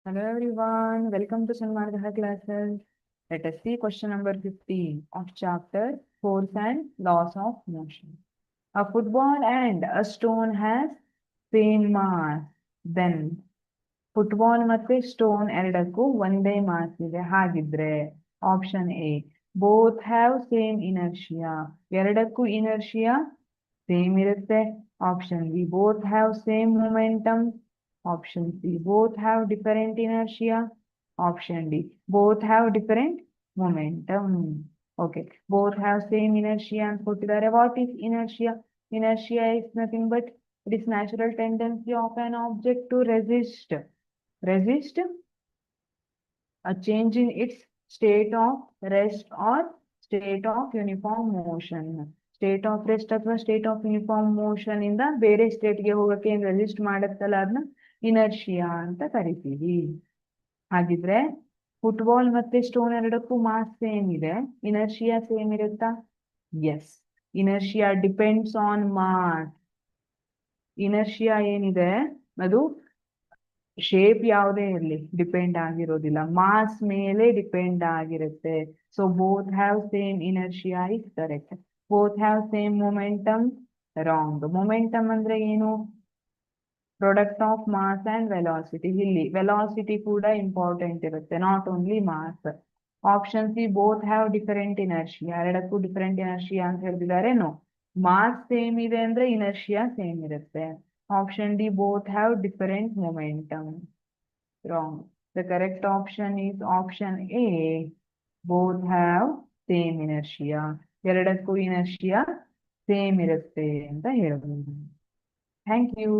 Hello everyone, welcome to Sanmarga classes. Let us see question number 15 of chapter Force and Laws of Motion. A football and a stone has same mass. Then football ಮತ್ತೆ stone ಎರಡಕ್ಕೂ ಒಂದೇ mass ಇದೆ. ಹಾಗಿದ್ರೆ option A both have same inertia, ಎರಡಕ್ಕೂ inertia same ಇರುತ್ತೆ. Option B both have same momentum. Option C both have different inertia. Option D both have different momentum. Okay, both have same inertia ಅಂತ ಕೊಟ್ಟಿದ್ದಾರೆ. What is inertia? Inertia is nothing but it is natural tendency of an object to resist a change in its state of rest or state of uniform motion. State of rest ಅಥವಾ state of uniform motion ಇಂದ ಬೇರೆ ಸ್ಟೇಟ್ಗೆ ಹೋಗಕ್ಕೆ ಏನ್ resist ಮಾಡುತ್ತಲ್ಲ ಅದನ್ನ inertia ಅಂತ ಕರಿತೀವಿ. ಹಾಗಿದ್ರೆ football ಮತ್ತೆ ಸ್ಟೋನ್ ಎರಡಕ್ಕೂ ಮಾಸ್ ಸೇಮ್ ಇದೆ, ಇನರ್ಷಿಯಾ ಸೇಮ್ ಇರುತ್ತಾ? Yes, inertia depends on mass. Inertia ಏನಿದೆ ಅದು ಶೇಪ್ ಯಾವುದೇ ಇರಲಿ ಡಿಪೆಂಡ್ ಆಗಿರೋದಿಲ್ಲ, ಮಾಸ್ ಮೇಲೆ ಡಿಪೆಂಡ್ ಆಗಿರುತ್ತೆ. So both have same inertia is correct. Both have same momentum wrong. Momentum ಅಂದ್ರೆ ಏನು? Product of mass and velocity. ಇಲ್ಲಿ ವೆಲಾಸಿಟಿ ಕೂಡ ಇಂಪಾರ್ಟೆಂಟ್ ಇರುತ್ತೆ, not only mass. Option C both have different inertia, ಎರಡಕ್ಕೂ different inertia ಅಂತ ಹೇಳಿದ್ದಾರೆ. No, mass same ಇದೆ ಅಂದ್ರೆ ಇನರ್ಷಿಯಾ ಸೇಮ್ ಇರುತ್ತೆ. Option D both have different momentum wrong. The correct option is option A both have same inertia, ಎರಡಕ್ಕೂ inertia same ಇರುತ್ತೆ ಅಂತ ಹೇಳ್ಬೋದು. Thank you.